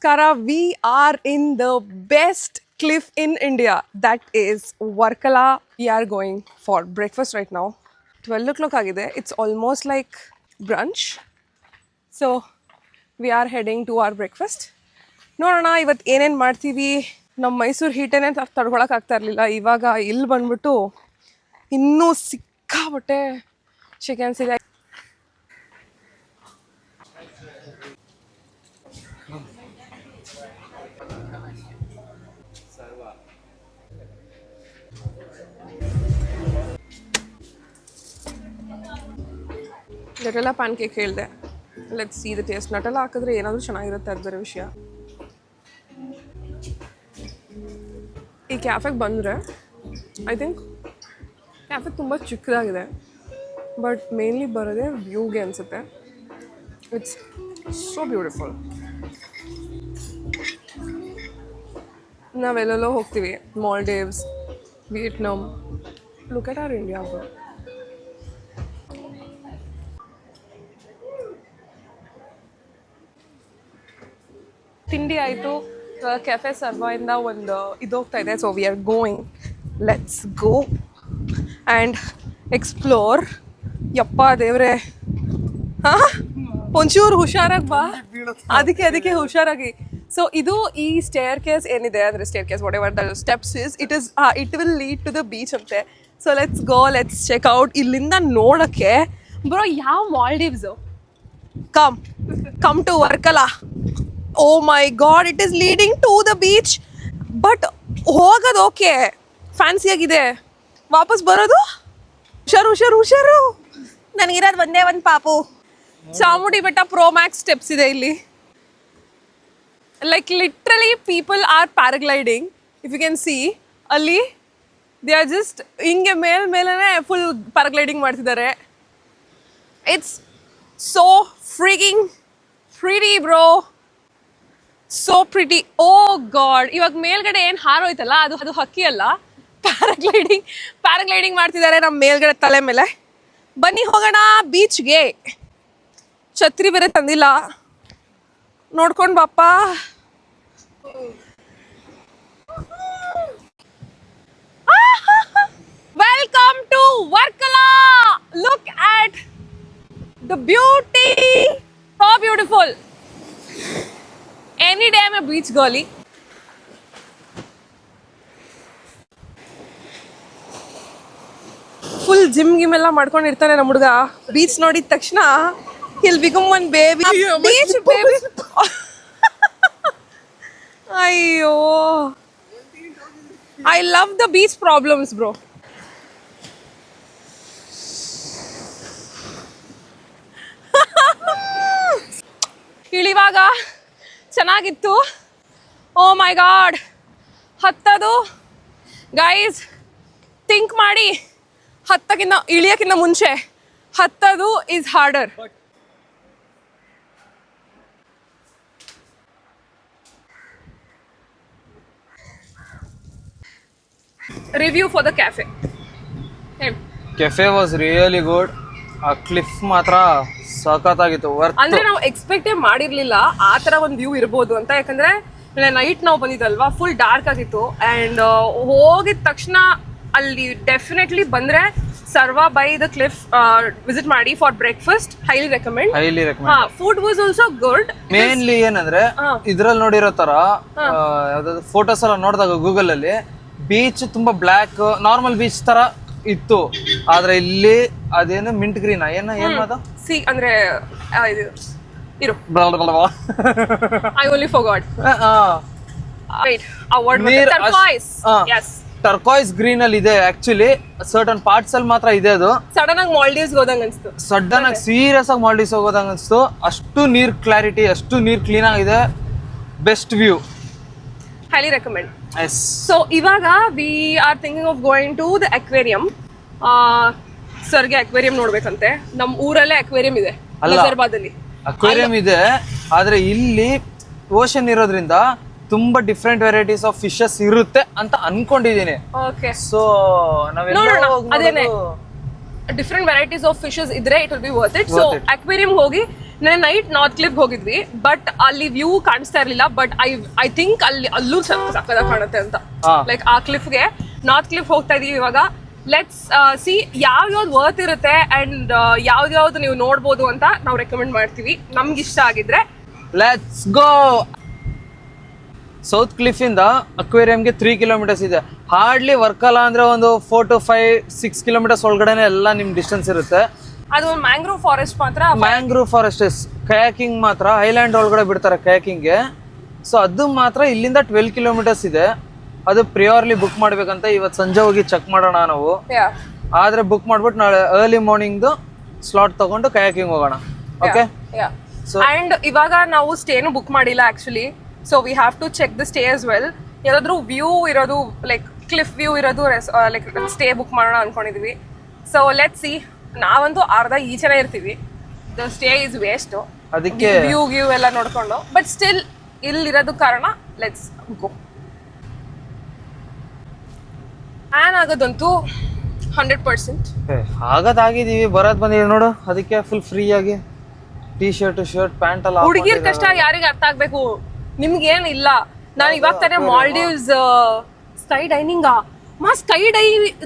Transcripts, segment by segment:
Namaskara. We are in the best cliff in India, that is Varkala. We are going for breakfast right now. 12 o'clock agide. It's almost like brunch. So we are heading to our breakfast. ನೋಡೋಣ ಇವತ್ತು ಏನೇನು ಮಾಡ್ತೀವಿ. ನಮ್ಮ ಮೈಸೂರು ಹೀಟೇನೆ ತಡ್ಕೊಳಕ್ಕೆ ಆಗ್ತಾ ಇರಲಿಲ್ಲ. ಇವಾಗ ಇಲ್ಲಿ ಬಂದ್ಬಿಟ್ಟು ಇನ್ನೂ ಸಿಕ್ಕಾಬಟ್ಟೆ ಚಿಕನ್ಸ್ ಇದೆ. ನಟೆಲ್ಲ ಪ್ಯಾನ್ ಕೇಕ್ ಹೇಳಿದೆ. Let's see the taste. Nutella ಹಾಕಿದ್ರೆ ಏನಾದರೂ ಚೆನ್ನಾಗಿರುತ್ತೆ, ಅದು ಬೇರೆ ವಿಷಯ. ಈ ಕ್ಯಾಫೆಗೆ ಬಂದರೆ ಐ ಥಿಂಕ್ ಕ್ಯಾಫೆ ತುಂಬ ಚಿಕ್ಕದಾಗಿದೆ, ಬಟ್ ಮೇನ್ಲಿ ಬರೋದೇ ವ್ಯೂಗೆ ಅನಿಸುತ್ತೆ. It's so beautiful. ನಾವೆಲ್ಲೆಲ್ಲೋ ಹೋಗ್ತೀವಿ, Maldives, Vietnam. Look at our India. ತಿಂಡಿ ಆಯಿತು, ಕೆಫೆ ಸರ್ವಾಯಿಂದ ಒಂದು ಇದು ಹೋಗ್ತಾ ಇದೆ. So we are going, let's go and explore. ಯಪ್ಪ ದೇವ್ರೆ, ಹಾಂ ಒಂಚೂರು ಹುಷಾರಾಗಿ ಬಾ. ಅದಕ್ಕೆ ಹುಷಾರಾಗಿ. ಸೊ ಇದು ಈ ಸ್ಟೇರ್ ಕೇಸ್ ಏನಿದೆ, ಅಂದರೆ staircase whatever the steps is, it will lead to the beach ಅಂತೆ. So let's go, let's check out. ಇಲ್ಲಿಂದ ನೋಡೋಕ್ಕೆ ಬ್ರೋ ಯಾವ ಮಾಲ್ಡೀವ್ಸು. Come to Varkala. Oh my god, it is leading to the beach. But ಹೋಗೋದು okay, fancy ಆಗಿದೆ. ವಾಪಸ್ ಬರೋದು ಹುಷಾರು. ನನಗಿರೋದು ಒಂದೇ ಒಂದು ಪಾಪು. ಚಾಮುಂಡಿ ಬೆಟ್ಟ ಪ್ರೋ ಮ್ಯಾಕ್ಸ್ ಸ್ಟೆಪ್ಸ್ ಇದೆ ಇಲ್ಲಿ. Like literally people are paragliding. If you can see, ಅಲ್ಲಿ ದೇ ಆರ್ ಜಸ್ಟ್ ಹಿಂಗೆ ಮೇಲೇ ಫುಲ್ ಪ್ಯಾರಾಗ್ಲೈಡಿಂಗ್ ಮಾಡ್ತಿದ್ದಾರೆ. It's so freaking pretty bro, so pretty. Oh god, ಇವಾಗ ಮೇಲ್ಗಡೆ ಏನು ಹಾರೋಯ್ತಲ್ಲ, ಅದು ಹಕ್ಕಿ ಅಲ್ಲ, ಪ್ಯಾರಾಗ್ಲೈಡಿಂಗ್ ಮಾಡ್ತಿದ್ದಾರೆ ನಮ್ಮ ಮೇಲ್ಗಡೆ ತಲೆ ಮೇಲೆ. ಬನ್ನಿ ಹೋಗೋಣ ಬೀಚ್ಗೆ. ಛತ್ರಿ ಬೇರೆ ತಂದಿಲ್ಲ, ನೋಡ್ಕೊಂಡು ಬಾಪ್ಪ. Welcome to Varkala. Look at the beauty, so beautiful. Any day I'm a beach girly. Full gym ಎಲ್ಲ ಮಾಡ್ಕೊಂಡಿರ್ತಾನೆ ನಮ್ಮ ಹುಡುಗ. ಬೀಚ್ ನೋಡಿದ ತಕ್ಷಣ he'll become one baby. Beach baby. ಅಯ್ಯೋ, I love the beach problems bro. ಇಳಿವಾಗ ಚೆನ್ನಾಗಿತ್ತು. ಓ ಮೈ ಗಾಡ್, ಹತ್ತದು ಗೈಸ್ ಥಿಂಕ್ ಮಾಡಿ, ಇಳಿಯೋಕ್ಕಿಂತ ಮುಂಚೆ ಹತ್ತದು is harder. Review for the cafe. Cafe was really good. ಆ ಕ್ಲಿಫ್ ಮಾತ್ರ ಸಖತ್ತಾಗಿತ್ತು. ಅಂದ್ರೆ ನಾವು ಎಕ್ಸ್ಪೆಕ್ಟೇ ಮಾಡಿರ್ಲಿಲ್ಲ ಆ ತರ ಒಂದು ವ್ಯೂ ಇರ್ಬೋದು ಅಂತ. ಯಾಕಂದ್ರೆ ನೈಟ್ ನಾವು ಬಂದಿದ್ದಲ್ವಾ, ಫುಲ್ ಡಾರ್ಕ್ ಆಗಿತ್ತು. ಅಂಡ್ ಹೋಗಿದ ತಕ್ಷಣ ಅಲ್ಲಿ ಡೆಫಿನೆಟ್ಲಿ ಬಂದ್ರೆ ಸರ್ವಾ ಬೈ ದ ಕ್ಲಿಫ್ ವಿಸಿಟ್ ಮಾಡಿ for breakfast. Highly recommend. Food was also good. Mainly ಏನಂದ್ರೆ ಇದ್ರಲ್ಲಿ ನೋಡಿರೋ ತರ ಯಾವ್ದಾದ್ರು ಫೋಟೋಸ್ ಎಲ್ಲ ನೋಡಿದಾಗ ಗೂಗಲ್ ಅಲ್ಲಿ ಬೀಚ್ ತುಂಬಾ ಬ್ಲಾಕ್ ನಾರ್ಮಲ್ ಬೀಚ್ ತರ ಇತ್ತು. ಆದ್ರೆ ಇಲ್ಲಿ ಅದೇನು ಮಿಂಟ್ ಗ್ರೀನ್ ಏನು ಸಿ ಅಂದ್ರೆ ಇರು ಐ ಓನ್ಲಿ ಫಾರ್ಗಾಟ್. ರೈಟ್, ಆ word turquoise. Yes, turquoise green ಅಲ್ಲಿ ಇದೆ. ಆಕ್ಚುಲಿ ಸರ್ಟನ್ ಪಾರ್ಟ್ಸ್ ಅಲ್ಲಿ ಮಾತ್ರ ಇದೆ. ಅದು ಸಡನ್ ಆಗಿ ಮಾಲ್ಡೀವ್ಸ್ ಹೋದಂಗ ಅನ್ಸ್ತು. ಸಡನ್ ಆಗಿ ಸೀರಿಯಸ್ ಆಗಿ ಮಾಲ್ಡೀವ್ಸ್ ಹೋಗೋದಂಗ ಅನ್ಸ್ತು. ಅಷ್ಟು ನೀರ್ ಕ್ಲಾರಿಟಿ, ಅಷ್ಟು ನೀರ್ ಕ್ಲೀನ್ ಆಗಿದೆ. Best view. highly recommend. Yes. So ಇವಾಗ we are thinking of going to the aquarium. ಸರ್ಗೆ ಅಕ್ವೇರಿಯಂ ನೋಡ್ಬೇಕಂತೆ. ನಮ್ಮ ಊರಲ್ಲೇ ಅಕ್ವೇರಿಯಂ ಇದೆ ಹೈದರಾಬಾದ್ ಅಲ್ಲಿ. ಅಕ್ವೇರಿಯಂ ಇದೆ, ಆದ್ರೆ ಇಲ್ಲಿ ಓಷನ್ ಇರೋದ್ರಿಂದ ತುಂಬಾ ಡಿಫ್ರೆಂಟ್ ವೆರೈಟೀಸ್ ಆಫ್ ಫಿಶಸ್ ಇರುತ್ತೆ ಅಂತ ಅನ್ಕೊಂಡಿದೀನಿ. ಓಕೆ, ಸೊ ಅದೇನೆ ಡಿಫ್ರೆಂಟ್ ವೆರೈಟೀಸ್ ಆಫ್ ಫಿಶಸ್ ಇದ್ರೆ it will be worth it. So aquarium ಹೋಗಿ ನಾನು ನೈಟ್ ನಾರ್ತ್ ಕ್ಲಿಫ್ ಹೋಗಿದ್ವಿ, ಬಟ್ ಅಲ್ಲಿ ವ್ಯೂ ಕಾಣಿಸ್ತಾ ಇರ್ಲಿಲ್ಲ. ಬಟ್ ಐ ಥಿಂಕ್ ಅಲ್ಲೂ ಸಕ್ಕದಾಗಿ ಕಾಣುತ್ತೆ ಅಂತ. ಲೈಕ್ ಆ ಕ್ಲಿಫ್ಗೆ ನಾರ್ತ್ ಕ್ಲಿಫ್ ಹೋಗ್ತಾ ಇದೀವಿ ಇವಾಗ. ಲೆಟ್ಸ್ ಸಿ ಯಾವ್ಯಾವ್ದು ವರ್ತ್ ಇರುತ್ತೆ ಅಂಡ್ ಯಾವ್ದು ನೀವು ನೋಡ್ಬೋದು ಅಂತ ನಾವು ರೆಕಮೆಂಡ್ ಮಾಡ್ತೀವಿ, ನಮ್ಗೆ ಇಷ್ಟ ಆಗಿದ್ರೆ. Let's go. ಸೌತ್ ಕ್ಲಿಫ್ ಇಂದ ಅಕ್ವೇರಿಯಂಗೆ 3 ಕಿಲೋಮೀಟರ್ಸ್ ಇದೆ. ಹಾರ್ಡ್ಲಿ ವರ್ಕಲ್ಲ ಅಂದ್ರೆ ಒಂದು 4 to 5-6 ಕಿಲೋಮೀಟರ್ಸ್ ಒಳಗಡೆನೆ ಎಲ್ಲ ನಿಮ್ ಡಿಸ್ಟೆನ್ಸ್ ಇರುತ್ತೆ. ಅದು ಒಂದು ಮ್ಯಾಂಗ್ರೋವ್ ಫಾರೆಸ್ಟ್ ಮಾತ್ರ. ಮ್ಯಾಂಗ್ರೋವ್ ಫಾರೆಸ್ಟ್ ಕಯಾಕಿಂಗ್ ಮಾತ್ರ ಐಲ್ಯಾಂಡ್ ಒಳಗಡೆ ಬಿಡ್ತಾರೆ ಕಯಾಕಿಂಗ್ಗೆ. ಸೊ ಅದು ಮಾತ್ರ ಇಲ್ಲಿಂದ 12 ಕಿಲೋಮೀಟರ್ಸ್ ಇದೆ. ಅದು ಪ್ರಿಯರ್ಲಿ ಬುಕ್ ಮಾಡ್ಬೇಕಂತ ಇವತ್ತು ಸಂಜೆ ಹೋಗಿ ಚೆಕ್ ಮಾಡೋಣ ನಾವು. ಆದ್ರೆ ಬುಕ್ ಮಾಡ್ಬಿಟ್ಟು ನಾಳೆ ಅರ್ಲಿ ಮಾರ್ನಿಂಗ್ದು ಸ್ಲಾಟ್ ತಗೊಂಡು ಕಯಾಕಿಂಗ್ ಹೋಗೋಣ. ಓಕೆ. ಅಂಡ್ ಇವಾಗ ನಾವು ಸ್ಟೇನು ಬುಕ್ ಮಾಡಿಲ್ಲ actually. So we have to check the stay as well. ಯಾವ್ದಾದ್ರು ವ್ಯೂ ಇರೋದು ಲೈಕ್ ಕ್ಲಿಫ್ ವ್ಯೂ ಇರೋದು ಲೈಕ್ ಸ್ಟೇ ಬುಕ್ ಮಾಡೋಣ ಅನ್ಕೊಂಡಿದೀವಿ. So let's see. ನಾವಂತೂ ಅರ್ಧ ಈಚೆನೇ ಇರ್ತೀವಿ. The stay is waste. ಅದಕ್ಕೆ ವ್ಯೂ ಎಲ್ಲ ನೋಡ್ಕೊಂಡು, ಬಟ್ ಸ್ಟಿಲ್ ಇಲ್ಲಿರೋದು ಕಾರಣ ಲೆಟ್ಸ್ ಗೋ. ಪ್ಲಾನ್ ಆಗೋದಂತೂ 100%. ಆಗದಾಗಿದೀವಿ, ಬರೋದ್ ಬಂದಿದೆ ನೋಡು. ಅದಕ್ಕೆ ಫುಲ್ ಫ್ರೀ ಆಗಿ ಟೀ ಶರ್ಟ್ ಪ್ಯಾಂಟ್ ಎಲ್ಲ. ಹುಡುಗಿರ್ ಕಷ್ಟ ಯಾರಿಗೆ ಅರ್ಥ ಆಗ್ಬೇಕು, ನಿಮ್ಗೇನ್ ಇಲ್ಲ. ನಾನು ಇವಾಗ ತಾನೇ ಮಾಲ್ಡೀವ್ಸ್ ಸ್ಕೈ ಡೈನಿಂಗ್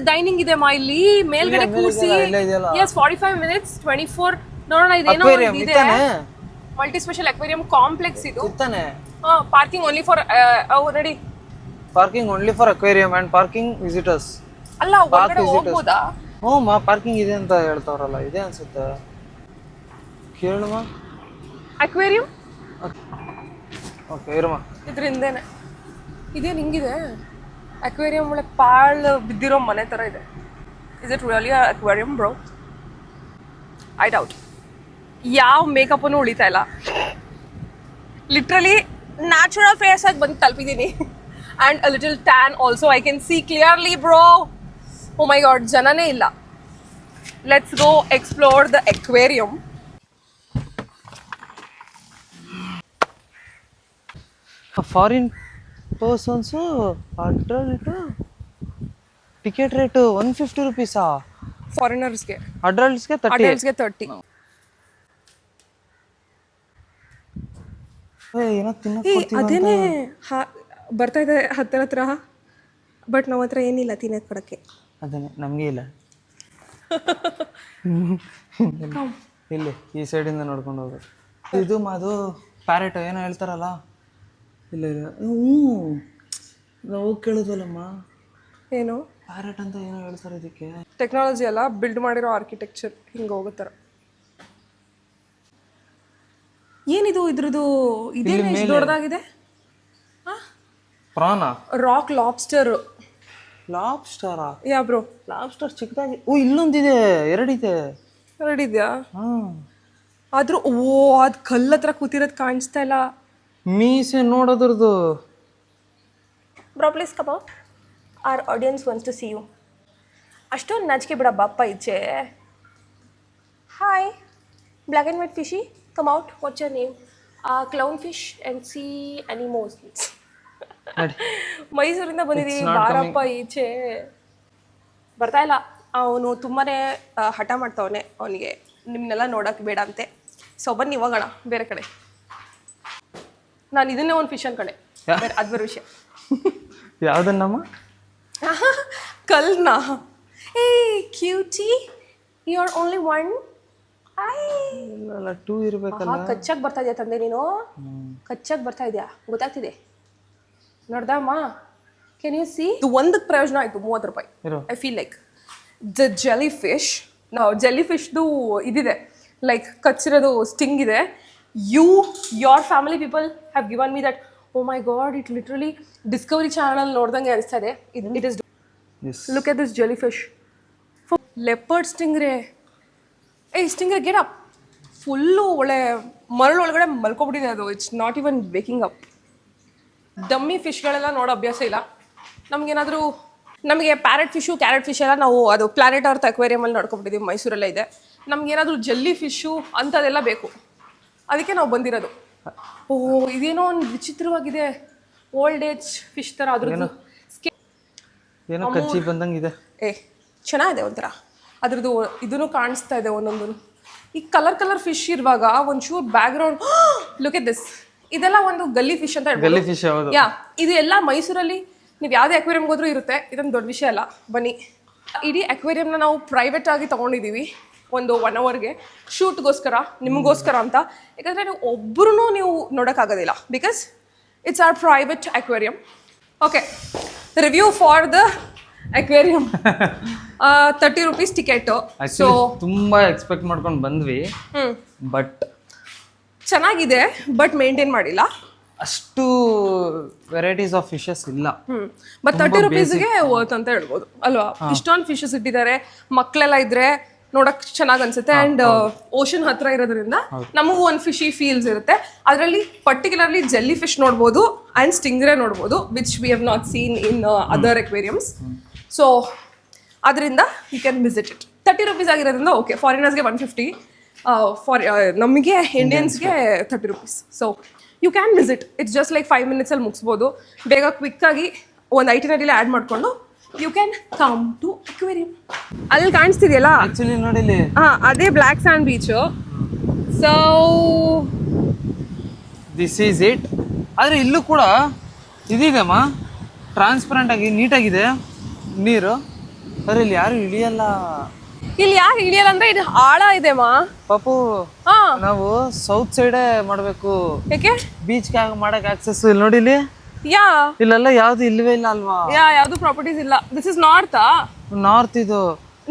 ಡೈನಿಂಗ್ ಇದೆ ಇಲ್ಲಿ ಮೇಲ್ಗಡೆ ಕೂರಿಸಿ. ಎಸ್ 45 minutes 24. ನೋಡೋಣ ಇದೇನೋ ಇದೆ, ಮಲ್ಟಿ ಸ್ಪೆಷಲ್ ಅಕ್ವೇರಿಯಂ ಕಾಂಪ್ಲೆಕ್ಸ್ ಇದು. Parking only for ready. Parking only for aquarium and parking visitors. ಅಲ್ಲ ಒಳಗಡೆ ಹೋಗ್ಬೋದಾ? ಪಾರ್ಕಿಂಗ್ ಇದೆ ಅಂತ ಹೇಳ್ತಾವ್ರಲ್ಲ, ಇದೆ ಅನ್ಸುತ್ತೆ. ಕೇಳುವ ಅಕ್ವೇರಿಯಂ. ಓಕೆ ಇರಮ್ಮ. ಇದ್ರಿಂದೇನೆ ಇದೇನು ಹಿಂಗಿದೆ ಅಕ್ವೇರಿಯಂ ಒಳಗೆ ಪಾಳು ಬಿದ್ದಿರೋ ಮನೆ ಥರ ಇದೆ. Is it really aquarium bro? I doubt. ಯಾವ ಮೇಕಪ್ಪನ್ನು ಉಳಿತಾ ಇಲ್ಲ. ಲಿಟ್ರಲಿ ನ್ಯಾಚುರಲ್ ಫೇಸ್ ಆಗಿ ಬಂದು ತಲುಪಿದ್ದೀನಿ. And a little tan also I can see clearly bro. Oh my god, ಜನನೇ ಇಲ್ಲ. Let's go explore the aquarium. Foreign persons adult ticket rate 150 rupees. ಫಾರಿನರ್ಸ್ಗೆ. ಅಡಲ್ಟ್ಸ್ಗೆ 30. ಏನೋ ಅದೇನೇ ಬರ್ತಾ ಇದೆ ಹತ್ರ. ಬಟ್ ನಮ್ಮ ಹತ್ರ ಏನಿಲ್ಲ ತಿನ್ನೋದು ಕೊಡೋಕ್ಕೆ. ಅದೇನೆ ನಮಗೆ ಇಲ್ಲ. ಇಲ್ಲಿ ಈ ಸೈಡಿಂದ ನೋಡ್ಕೊಂಡು ಹೋಗೋದು. ಇದು ಅದು ಪ್ಯಾರೆಟ್ ಏನೋ ಹೇಳ್ತಾರಲ್ಲ. ಇಲ್ಲ ನಾವು ಕೇಳೋದಲ್ಲಮ್ಮ, ಏನು ಪ್ಯಾರೆಟ್ ಅಂತ ಏನೋ ಹೇಳ್ತಾರೆ ಇದಕ್ಕೆ. ಟೆಕ್ನಾಲಜಿ ಅಲ್ಲ, ಬಿಲ್ಡ್ ಮಾಡಿರೋ ಆರ್ಕಿಟೆಕ್ಚರ್ ಹಿಂಗೆ ಹೋಗೋ ಥರ. ಏನಿದು ಇದ್ರದ್ದು? ಇದೇನು ದೊಡ್ಡದಾಗಿದೆ? ಪ್ರಾಣ ರಾಕ್ ಲಾಬ್ಸ್ಟರ್. ಲಾಬ್ಸ್ಟರಾ? ಯಾ ಬ್ರೋ, ಲಾಬ್ಸ್ಟರ್ ಚಿಕ್ಕದಾಗಿ. ಇಲ್ಲೊಂದಿದೆ, ಎರಡಿದೆ. ಎರಡಿದ್ಯಾ? ಆದ್ರೂ ಅದು ಕಲ್ಲ ಹತ್ರ ಕೂತಿರೋದು ಕಾಣಿಸ್ತಾ ಇಲ್ಲ. ಮೀಸೆ ನೋಡೋದ್ರದ್ದು. Bro please come out, our audience wants to see you. ಅಷ್ಟೊಂದು ನಾಚಿಕೆ ಬಿಡ ಬಾಪ್ಪ ಈಚೆ. Hi black and white fishy, come out. What's your name? Clown fish and sea anemones. ಮೈಸೂರಿಂದ ಬಂದಿದ್ದೀವಿ, ಬಾರಪ್ಪ ಈಚೆ. ಬರ್ತಾ ಇಲ್ಲ ಅವನು, ತುಂಬಾ ಹಠ ಮಾಡ್ತಾವನೆ. ಅವನಿಗೆ ನಿಮ್ಮನ್ನೆಲ್ಲ ನೋಡೋಕ್ಕೆ ಬೇಡ ಅಂತೆ. ಸೊ ಬನ್ನಿ ಹೋಗೋಣ ಬೇರೆ ಕಡೆ. ನಾನು ಇದನ್ನೇ ಒಂದು ಫಿಶ್ ಅನ್ಕಡೆ, ಅದು ಬೇರೆ ವಿಷಯ. ಯಾವುದನ್ನಮ್ಮ? ಕಲ್ನ. ಏ cutie, you are only one. ಇಲ್ಲ 2 ಇರಬೇಕಲ್ಲ. ಕಚ್ಚಾಗಿ ಬರ್ತಾ ಇದೆಯಾ ತಂದೆ ನೀನು? ಕಚ್ಚಾಗಿ ಬರ್ತಾ ಇದೆಯಾ ಗೊತ್ತಾಗ್ತಿದೆ. ನೋಡ್ದಮ್ಮ, ಕೆನ್ ಯು ಸಿ? ಒಂದಕ್ಕೆ ಪ್ರಯೋಜನ ಆಯಿತು 30 ರೂಪಾಯಿ. I feel like the jelly fish. ನಾವು ಜೆಲಿ ಫಿಶ್ದು ಇದಿದೆ, ಲೈಕ್ ಕಚ್ಚಿರೋದು ಸ್ಟಿಂಗ್ ಇದೆ. your family people have given me that. Oh my god, it literally Discovery Channel ನೋಡ್ದಂಗೆ ಅನಿಸ್ತಾ ಇದೆ. It is. Look at this jellyfish. Leopard stingray. Hey stingray, get up. Full ಒಳ್ಳೆ ಮರಳು ಒಳಗಡೆ ಮಲ್ಕೊಬಿಟ್ಟಿದೆ ಅದು. It's not even waking up. Dummy ಫಿಶ್ಗಳೆಲ್ಲ ನೋಡೋ ಅಭ್ಯಾಸ ಇಲ್ಲ ನಮಗೇನಾದರೂ. ನಮಗೆ ಪ್ಯಾರೆಟ್ ಫಿಶು, ಕ್ಯಾರೆಟ್ ಫಿಶ್ ಎಲ್ಲ ನಾವು ಅದು ಪ್ಲಾನೆಟ್ ಅರ್ತ್ ಅಕ್ವೇರಿಯಮಲ್ಲಿ ನೋಡ್ಕೊಂಬಿಟ್ಟಿದ್ದೀವಿ, ಮೈಸೂರಲ್ಲೇ ಇದೆ. ನಮಗೇನಾದರೂ ಜೆಲ್ಲಿ ಫಿಶ್ಶು ಅಂಥದ್ದೆಲ್ಲ ಬೇಕು, ಅದಕ್ಕೆ ನಾವು ಬಂದಿರೋದು. ಓಹ್ ಇದೇನೋ ಒಂದು ವಿಚಿತ್ರವಾಗಿದೆ, ಓಲ್ಡ್ ಏಜ್ ಫಿಶ್ ಥರ. ಅದ್ರದ್ದು ಏನೋ ಕಚ್ಚಿ ಬಂದಂಗಿದೆ. ಚೆನ್ನಾಗಿದೆ ಒಂಥರ. ಅದ್ರದ್ದು ಇದೂ ಕಾಣಿಸ್ತಾ ಇದೆ ಒಂದೊಂದು. ಈ ಕಲರ್ ಫಿಶ್ ಇರುವಾಗ ಒಂಚೂರು back ground look at this, ಇದೆಲ್ಲ ಒಂದು ಗಲ್ಲಿ ಫಿಶ್ ಅಂತ ಹೇಳ್ಬೋದು. ಗಲ್ಲಿ ಫಿಶ್ ಯಾವುದು? ಯಾ, ಇದು ಎಲ್ಲ ಮೈಸೂರಲ್ಲಿ ನೀವು ಯಾವುದೇ ಅಕ್ವೇರಿಯಂಗೆ ಹೋದ್ರೂ ಇರುತ್ತೆ. ಇದೊಂದು ದೊಡ್ಡ ವಿಷಯ ಅಲ್ಲ. ಬನ್ನಿ, ಇಡೀ ಅಕ್ವೇರಿಯಂನ ನಾವು ಪ್ರೈವೇಟ್ ಆಗಿ ತೊಗೊಂಡಿದ್ದೀವಿ ಒಂದು 1 ಅವರ್ಗೆ ಶೂಟ್ಗೋಸ್ಕರ, ನಿಮಗೋಸ್ಕರ ಅಂತ. ಯಾಕಂದರೆ ನೀವು ಒಬ್ಬರೂ ನೀವು ನೋಡೋಕ್ಕಾಗೋದಿಲ್ಲ, because it's our private aquarium. Okay, review for the aquarium. 30 rupees ticket. So ತುಂಬ ಎಕ್ಸ್ಪೆಕ್ಟ್ ಮಾಡ್ಕೊಂಡು ಬಂದ್ವಿ, ಬಟ್ ಚೆನ್ನಾಗಿದೆ, ಬಟ್ ಮೇಂಟೈನ್ ಮಾಡಿಲ್ಲ. ಅಷ್ಟು ವೆರೈಟೀಸ್ ಆಫ್ ಫಿಶಸ್ ಇಲ್ಲ. ಬಟ್ 30 rupeesಗೆ ವರ್ತ್ ಅಂತ ಹೇಳ್ಬೋದು ಅಲ್ವಾ? ಇಷ್ಟೊಂದು ಫಿಶಸ್ ಇಟ್ಟಿದ್ದಾರೆ, ಮಕ್ಕಳೆಲ್ಲ ಇದ್ರೆ ನೋಡಕ್ ಚೆನ್ನಾಗಿ ಅನ್ಸುತ್ತೆ. ಅಂಡ್ ಓಷನ್ ಹತ್ರ ಇರೋದ್ರಿಂದ ನಮಗೂ ಒಂದು ಫಿಶಿ ಫೀಲ್ಸ್ ಇರುತ್ತೆ. ಅದರಲ್ಲಿ ಪರ್ಟಿಕ್ಯುಲರ್ಲಿ ಜೆಲ್ಲಿ ಫಿಶ್ ನೋಡ್ಬೋದು ಅಂಡ್ ಸ್ಟಿಂಗ್ರೆ ನೋಡ್ಬೋದು, which we have not seen in other aquariums. So ಅದರಿಂದ you can visit it. 30 rupees ಆಗಿರೋದ್ರಿಂದ ಓಕೆ. ಫಾರಿನರ್ಸ್ಗೆ 150, ಫಾರ್ ನಮಗೆ ಇಂಡಿಯನ್ಸ್ಗೆ 30 rupees. So you can visit. It's just like 5 minutes ಅಲ್ಲಿ ಮುಗಿಸ್ಬೋದು. ಬೇಗ ಕ್ವಿಕ್ಕಾಗಿ ಒಂದು ಐಟಿನರಿಲಿ ಆ್ಯಡ್ ಮಾಡಿಕೊಂಡು you can come to aquarium. ಅಲ್ಲಿ ಕಾಣಿಸ್ತಿದೆಯಲ್ಲ, ಆಕ್ಚುಲಿ ನೋಡಿ, ಅದೇ black sand beach. So this is it. ಆದರೆ ಇಲ್ಲೂ ಕೂಡ ಇದಿದೆಮ್ಮ, ಟ್ರಾನ್ಸ್ಪರೆಂಟ್ ಆಗಿ ನೀಟಾಗಿದೆ ನೀರು. ಆದರೆ ಇಲ್ಲಿ ಯಾರು ಇಳಿಯಲ್ಲ. ಇಲ್ಲಿ ಯಾಕೆ ಇಳಿಯಲ್ಲ ಅಂದ್ರೆ ಇದು ಆಳ ಇದೆಮಾ ಪಾಪು. ಹಾ, ನಾವು ಸೌತ್ ಸೈಡೇ ಮಾಡಬೇಕು. ಯಾಕೆ ಬೀಚ್ಗೆ ಮಾಡಕ್ ಆಕ್ಸೆಸ್ ಇಲ್ಲಿ ನೋಡಿ. ಇಲ್ಲಿ ಯಾ ಇಲ್ಲೆಲ್ಲ ಯಾವ್ದು ಇಲ್ವೇ ಇಲ್ಲ ಅಲ್ವಾ? ಯಾವ್ದು ಪ್ರಾಪರ್ಟೀಸ್ ಇಲ್ಲ. This is north. ನಾರ್ತ್ ಇದು.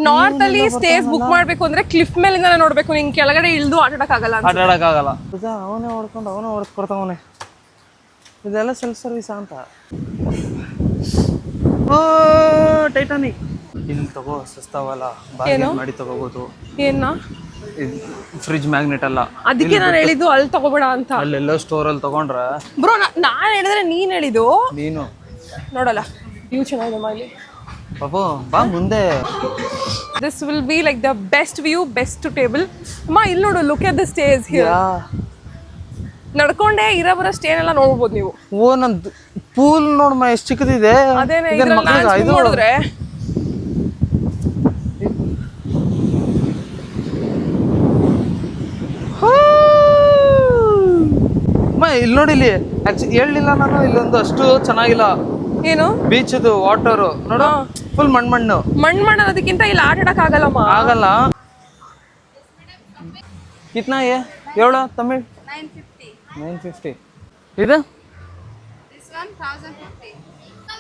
ನಾರ್ತ್ ಅಲ್ಲಿ ಸ್ಟೇಸ್ ಬುಕ್ ಮಾಡ್ಬೇಕು ಅಂದ್ರೆ ಕ್ಲಿಫ್ ಮೇಲಿಂದ ನೋಡ್ಬೇಕು. ನಿಂಗೆ ಕೆಳಗಡೆ ಇಳ್ದು ಆಟಾಡಕ್ಕಾಗಲ್ಲ. ಆಟಾಡಕ್ಕಾಗಲ್ಲ. ಅವನೇ ಹೊಡ್ಕೊಂಡು ಅವನೇ ಹೊಡ್ಕೊಡ್ತಾವನೆ. ಇದೆಲ್ಲ ಸೆಲ್ಫ್ ಸರ್ವಿಸ್ ಅಂತ. ಓ ಟೈಟಾನಿಕ್. ಇಲ್ಲಿ ತಗೋ ಸಸ್ತಾವಲ್ಲ, ಬಾರ್ಗೇನ್ ಮಾಡಿ ತಗೋಬಹುದು. ಏನ ಫ್ರಿಜ್ ಮ್ಯಾಗ್ನೆಟ್ ಅಲ್ಲ. ಅದಕ್ಕೆ ನಾನು ಹೇಳಿದ್ದು ಅಲ್ಲಿ ತಗೋಬೇಡ ಅಂತ. ಅಲ್ಲೆಲ್ಲ ಸ್ಟೋರ್ ಅಲ್ಲಿ ತಗೊಂಡ್ರೆ ಬ್ರೋ, ನಾನು ಹೇಳಿದ್ರೆ ನೀನ್ ಹೇಳಿದ್ದು. ನೀನು ನೋಡಲ್ಲ ವ್ಯೂ ಚೆನ್ನಾಗಿದೆ ಮಾಡಿ ಪಾಪು. ಬಾ ಮುಂದೆ. This will be like the best view, best table. ಅಮ್ಮ ಇಲ್ಲಿ ನೋಡು, look at the stays here. ನಡ್ಕೊಂಡೆ ಇರೋ ಸ್ಟೇನ್ ಎಲ್ಲ ನೋಡ್ಬೋದು ನೀವು. ಓ, ನಂದು ಪೂಲ್ ನೋಡಮ್ಮ ಎಷ್ಟು ಚಿಕ್ಕದಿದೆ. ಅದೇನೆ ನೋಡಿದ್ರೆ ಇಲ್ಲಿ ನೋಡಿ. ಇಲ್ಲಿ ಹೇಳಿಲ್ಲ ನಾನು, ಇಲ್ಲೊಂದು ಅಷ್ಟು ಚೆನ್ನಾಗಿಲ್ಲ. ಏನು ಬೀಚದು ವಾಟರ್ ನೋಡು, ಫುಲ್ ಮಣ್ಣು ಅನ್ನೋದಕ್ಕಿಂತ ಇಲ್ಲಿ ಆಟಾಡಕ್ ಆಗಲ್ಲಮ್ಮ. ಆಗಲ್ಲ. ಕಿತ್ನಾ ಹೇಳು ತಮಿಳ್? 950. ಇದು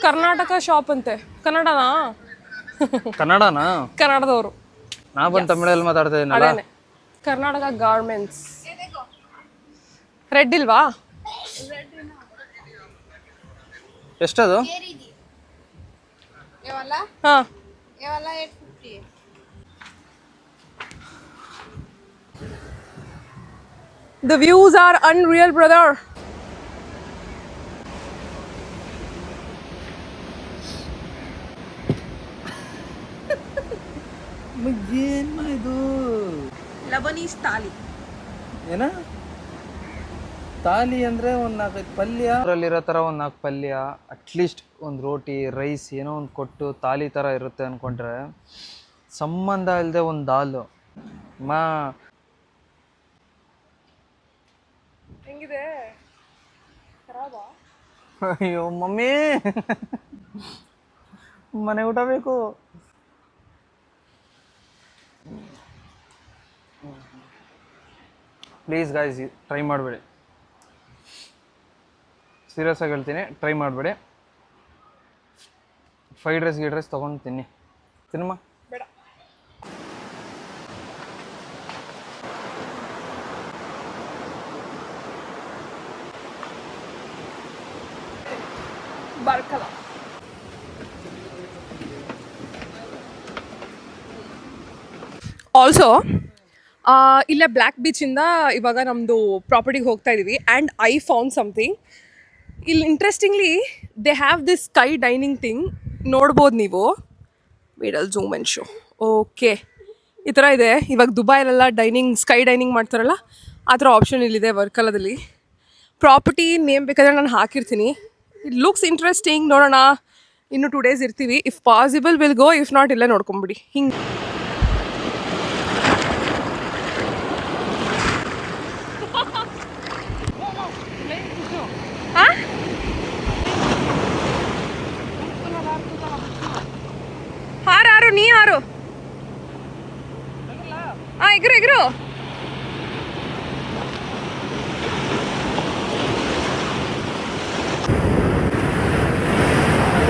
ಕರ್ನಾಟಕ ಶಾಪ್ ಅಂತೆ. ಕನ್ನಡನಾ? ಕನ್ನಡದವರು. ನಾ ಬಂದು ತಮಿಳಲ್ಲಿ ಮಾತಾಡ್ತಾ ಇದ್ದೀನಲ್ಲ. ಕರ್ನಾಟಕ ಗಾರ್ಮೆಂಟ್ಸ್. ರೆಡ್ ಇಲ್ವಾ? ಎಷ್ಟದು? ಹಾ, the views are unreal, brother. ಏನು ಇದು? ಲಬನೀಸ್ ತಾಲಿ. ಏನ ತಾಲಿ ಅಂದ್ರೆ ಒಂದು 4-5 ಪಲ್ಯ, ಅದರಲ್ಲಿರೋ ಥರ ಒಂದು 4 ಪಲ್ಯ, ಅಟ್ಲೀಸ್ಟ್ ಒಂದು ರೋಟಿ, ರೈಸ್ ಏನೋ ಒಂದು ಕೊಟ್ಟು ತಾಲಿ ಥರ ಇರುತ್ತೆ ಅಂದ್ಕೊಂಡ್ರೆ, ಸಂಬಂಧ ಇಲ್ಲದೆ ಒಂದು ದಾಲು. ಹೆಂಗಿದೆ? ಅಯ್ಯೋ ಮಮ್ಮಿ, ಮನೆ ಊಟ ಬೇಕು. ಪ್ಲೀಸ್ ಗಾಯ್ಸ್, ಟ್ರೈ ಮಾಡಬೇಡಿ. ಸೀರಿಯಸ್ ಆಗಿ ಹೇಳ್ತೀನಿ, ಟ್ರೈ ಮಾಡಬೇಡಿ. ಫ್ರೈಡ್ ರೈಸ್ ತೊಗೊಂಡು ತಿನ್ನಮ್ಮ. ಬೇಡ. ಬರ್ಕಲ್ಲ. ಆಲ್ಸೋ ಇಲ್ಲೇ ಬ್ಲ್ಯಾಕ್ ಬೀಚಿಂದ ಇವಾಗ ನಮ್ಮದು ಪ್ರಾಪರ್ಟಿಗೆ ಹೋಗ್ತಾ ಇದ್ದೀವಿ. And I found something. ಇಲ್ಲಿ interestingly they have this sky dining thing. ನೋಡ್ಬೋದು ನೀವು. ವೇಡಲ್ ಜೂಮ್ ಆ್ಯಂಡ್ ಶೋ. ಓಕೆ, ಈ ಥರ ಇದೆ. ಇವಾಗ ದುಬೈಲೆಲ್ಲ ಸ್ಕೈ ಡೈನಿಂಗ್ ಮಾಡ್ತಾರಲ್ಲ, ಆ ಥರ ಆಪ್ಷನ್ ಇಲ್ಲಿದೆ ವರ್ಕಲದಲ್ಲಿ. ಪ್ರಾಪರ್ಟಿ ನೇಮ್ ಬೇಕಾದರೆ ನಾನು ಹಾಕಿರ್ತೀನಿ. It looks interesting. ನೋಡೋಣ, ಇನ್ನು 2 days ಇರ್ತೀವಿ. If possible will go, if not ಇಲ್ಲೇ ನೋಡ್ಕೊಂಬಿಡಿ. ಹಿಂಗೆ ಎಗ್ರು